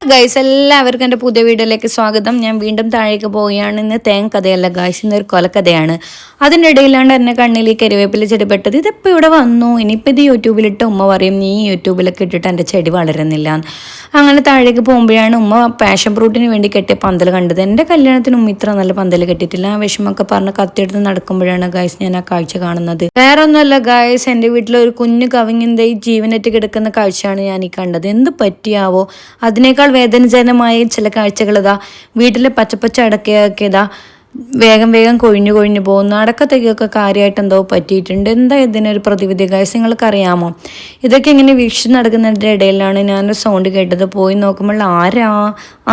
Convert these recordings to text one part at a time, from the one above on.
Guys, എല്ലാവർക്കും എൻ്റെ പുതിയ വീഡിയോയിലേക്ക് സ്വാഗതം. ഞാൻ വീണ്ടും താഴേക്ക് പോവുകയാണ്. ഇന്ന് തേങ്ങ കഥയല്ല ഗൈസ്, ഇന്നൊരു കൊലക്കഥയാണ്. അതിൻ്റെ ഇടയിലാണ്ട് എന്നെ കണ്ണിൽ കരിവേപ്പില ചെടി പെട്ടത്. ഇതിപ്പോൾ ഇവിടെ വന്നു, ഇനിയിപ്പോൾ ഇത് യൂട്യൂബിലിട്ട് ഉമ്മ പറയും നീ യൂട്യൂബിലൊക്കെ ഇട്ടിട്ട് എൻ്റെ ചെടി വളരുന്നില്ല. അങ്ങനെ താഴേക്ക് പോകുമ്പോഴാണ് ഉമ്മ പാഷൻ ഫ്രൂട്ടിന് വേണ്ടി കെട്ടിയ പന്തൽ കണ്ടത്. എൻ്റെ കല്യാണത്തിന് ഉമ്മ ഇത്ര നല്ല പന്തൽ കെട്ടിയിട്ടില്ല. ആ വിഷമമൊക്കെ പറഞ്ഞ് കത്തിയെടുത്ത് നടക്കുമ്പോഴാണ് ഗൈസ് ഞാൻ ആ കാഴ്ച കാണുന്നത്. വേറെ ഒന്നുമല്ല ഗൈസ്, എൻ്റെ വീട്ടിൽ ഒരു കുഞ്ഞു കവിങ്ങിൻ്റെ ജീവനറ്റ് കിടക്കുന്ന കാഴ്ചയാണ് ഞാൻ ഈ കണ്ടത്. എന്ത് പറ്റിയാവോ, അതിനേക്കാൾ വേദനജനമായ ചില കാഴ്ചകൾ ഇതാ വീട്ടിലെ പച്ചപ്പച്ച അടക്കയൊക്കെ ഇതാ വേഗം വേഗം കൊഴിഞ്ഞു പോകുന്നു. അടക്കത്തേക്കൊക്കെ കാര്യമായിട്ട് എന്തോ പറ്റിയിട്ടുണ്ട്. എന്താ ഇതിനൊരു പ്രതിവിധി ഗൈസ്, നിങ്ങൾക്കറിയാമോ? ഇതൊക്കെ ഇങ്ങനെ വീക്ഷിച്ച് നടക്കുന്നതിൻ്റെ ഇടയിലാണ് ഞാനൊരു സൗണ്ട് കേട്ടത്. പോയി നോക്കുമ്പോൾ ആരാ?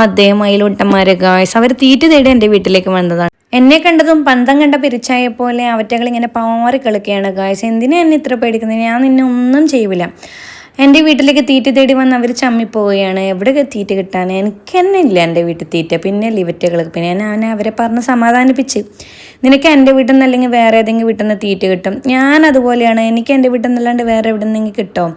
അദ്ദേഹം മയിലൂട്ടന്മാരെ ഗൈസ്, അവർ തീറ്റ തേടി എൻ്റെ വീട്ടിലേക്ക് വന്നതാണ്. എന്നെ കണ്ടതും പന്തം കണ്ട പിരിച്ചായ പോലെ അവറ്റകൾ ഇങ്ങനെ പാറി കളിക്കുകയാണ് ഗൈസ്. എന്തിനാ എന്നെ ഇത്ര പേടിക്കുന്നത്? ഞാൻ നിന്നെ ഒന്നും ചെയ്യില്ല. എൻ്റെ വീട്ടിലേക്ക് തീറ്റ തേടി വന്ന് അവർ ചമ്മിപ്പോവുകയാണ്. എവിടെ തീറ്റ കിട്ടാൻ? എനിക്ക് തന്നെ ഇല്ല എൻ്റെ വീട്ടിൽ തീറ്റ, പിന്നെ ലിവറ്റുകൾ. പിന്നെ ഞാൻ അവരെ പറഞ്ഞ് സമാധാനിപ്പിച്ച്, നിനക്ക് എൻ്റെ വീട്ടിൽ നിന്ന് അല്ലെങ്കിൽ വേറെ ഏതെങ്കിലും വീട്ടിൽ നിന്ന് തീറ്റ കിട്ടും. ഞാൻ അതുപോലെയാണ്, എനിക്ക് എൻ്റെ വീട്ടിൽ നിന്നല്ലാണ്ട് വേറെ എവിടെ നിന്നെങ്കിൽ കിട്ടുമോ?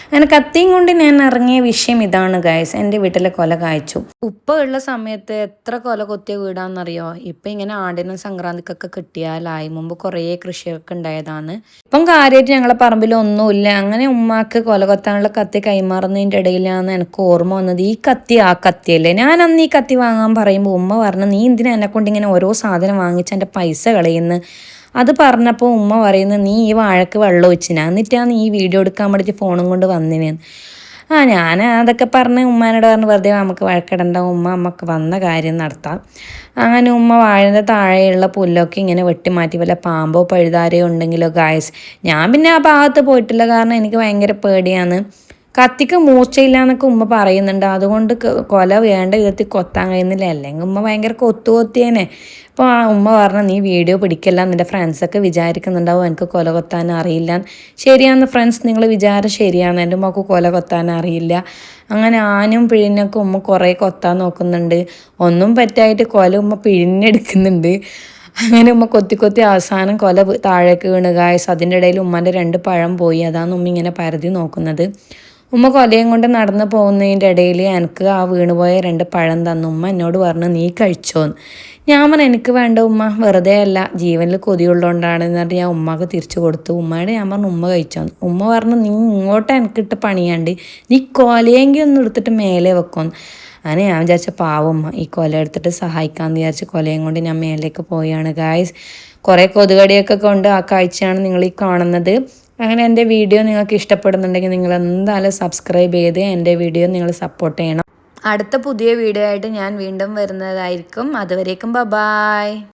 അങ്ങനെ കത്തിയും കൊണ്ട് ഞാൻ ഇറങ്ങിയ വിഷയം ഇതാണ് ഗൈസ്. എൻ്റെ വീട്ടിലെ കൊല കായ്ച്ചു. ഉപ്പ ഉള്ള സമയത്ത് എത്ര കൊല കൊത്തിയ വീടാണെന്നറിയോ? ഇപ്പം ഇങ്ങനെ ആടിനും സംക്രാന്തിക്കൊക്കെ കിട്ടിയാലായി. മുമ്പ് കുറേ കൃഷിയൊക്കെ ഉണ്ടായതാണ്. ഇപ്പം കാര്യമായിട്ട് ഞങ്ങളെ പറമ്പിലൊന്നുമില്ല. അങ്ങനെ ഉമ്മാക്ക് കൊല കൊത്താനുള്ള കത്തി കൈമാറുന്നതിൻ്റെ ഇടയിലാണ് എനിക്ക് ഓർമ്മ വന്നത്, ഈ കത്തി ആ കത്തിയല്ലേ. ഞാൻ അന്ന് ഈ കത്തി വാങ്ങാൻ പറയുമ്പോൾ ഉമ്മ പറഞ്ഞു, നീ എന്തിനാ എന്നെ കൊണ്ട് ഇങ്ങനെ ഓരോ സാധനം വാങ്ങിച്ച് എൻ്റെ പൈസ കളയുന്നു. അത് പറഞ്ഞപ്പോൾ ഉമ്മ പറയുന്നത്, നീ ഈ വാഴക്ക് വെള്ളം ഒഴിച്ചിനാ, എന്നിട്ടാണ് ഈ വീഡിയോ എടുക്കാൻ വേണ്ടിയിട്ട് ഫോണും കൊണ്ട് വന്നിന്. ഞാൻ അതൊക്കെ പറഞ്ഞ് ഉമ്മാനോട് പറഞ്ഞ് വെറുതെ നമുക്ക് വഴക്കിടണ്ട, അമ്മക്ക് വന്ന കാര്യം നടത്താം. അങ്ങനെ ഉമ്മ വാഴൻ്റെ താഴെയുള്ള പുല്ലൊക്കെ ഇങ്ങനെ വെട്ടിമാറ്റി, വല്ല പാമ്പോ പഴുതാരയോ ഉണ്ടെങ്കിലോ ഗായസ്. ഞാൻ പിന്നെ ആ ഭാഗത്ത് പോയിട്ടില്ല, കാരണം എനിക്ക് ഭയങ്കര പേടിയാണ്. കത്തിക്ക് മൂർച്ചയില്ല എന്നൊക്കെ ഉമ്മ പറയുന്നുണ്ട്. അതുകൊണ്ട് കൊല വേണ്ട വിധത്തിൽ കൊത്താൻ കഴിയുന്നില്ല, അല്ലെങ്കിൽ ഉമ്മ ഭയങ്കര കൊത്തിയേനെ. അപ്പോൾ ആ ഉമ്മ പറഞ്ഞു, നീ വീഡിയോ പിടിക്കല്ല, നിൻ്റെ ഫ്രണ്ട്സൊക്കെ വിചാരിക്കുന്നുണ്ടാവും എനിക്ക് കൊല കൊത്താൻ അറിയില്ല. ശരിയാന്ന് ഫ്രണ്ട്സ്, നിങ്ങൾ വിചാരം ശരിയാണ്, എൻ്റെ ഉമ്മക്ക് കൊല കൊത്താൻ അറിയില്ല. അങ്ങനെ ആനും പിഴിഞ്ഞൊക്കെ ഉമ്മ കുറേ കൊത്താൻ നോക്കുന്നുണ്ട്. ഒന്നും പറ്റായിട്ട് കൊല ഉമ്മ പിഴിഞ്ഞെടുക്കുന്നുണ്ട്. അങ്ങനെ ഉമ്മ കൊത്തി അവസാനം കൊല താഴേക്ക് വീണ് ഗായസ്. അതിൻ്റെ ഇടയിൽ ഉമ്മൻ്റെ 2 പഴം പോയി. അതാണ് ഉമ്മ ഇങ്ങനെ പരതി നോക്കുന്നത്. ഉമ്മ കൊലയും കൊണ്ട് നടന്നു പോകുന്നതിൻ്റെ ഇടയിൽ എനിക്ക് ആ വീണുപോയ 2 പഴം തന്നു. ഉമ്മ എന്നോട് പറഞ്ഞു, നീ കഴിച്ചോന്ന്. ഞാൻ പറഞ്ഞു, എനിക്ക് വേണ്ട ഉമ്മ, വെറുതെ അല്ല, ജീവനിൽ കൊതിയുള്ളതുകൊണ്ടാണ് എന്നിട്ട് ഞാൻ ഉമ്മക്ക് തിരിച്ചു കൊടുത്തു. ഉമ്മയുടെ ഞാൻ പറഞ്ഞു, ഉമ്മ കഴിച്ചോന്ന്. ഉമ്മ പറഞ്ഞു, നീ ഇങ്ങോട്ട് എനിക്കിട്ട് പണിയാണ്ട്, നീ കൊലയെങ്കിൽ ഒന്ന് എടുത്തിട്ട് മേലെ വെക്കുമെന്ന്. അങ്ങനെ ഞാൻ വിചാരിച്ച പാവം ഈ കൊല എടുത്തിട്ട് സഹായിക്കാമെന്ന് വിചാരിച്ച് കൊലയും കൊണ്ട് ഞാൻ മേലേക്ക് പോയാണ് ഗായ്സ്. കുറേ കൊതുകടിയൊക്കെ കൊണ്ട് ആ കാഴ്ചയാണ് നിങ്ങൾ ഈ കാണുന്നത്. അങ്ങനെ എൻ്റെ വീഡിയോ നിങ്ങൾക്ക് ഇഷ്ടപ്പെടുന്നുണ്ടെങ്കിൽ നിങ്ങൾ എന്തായാലും സബ്സ്ക്രൈബ് ചെയ്ത് എൻ്റെ വീഡിയോ നിങ്ങൾ സപ്പോർട്ട് ചെയ്യണം. അടുത്ത പുതിയ വീഡിയോ ആയിട്ട് ഞാൻ വീണ്ടും വരുന്നതായിരിക്കും. അതുവരേക്കും ബൈ.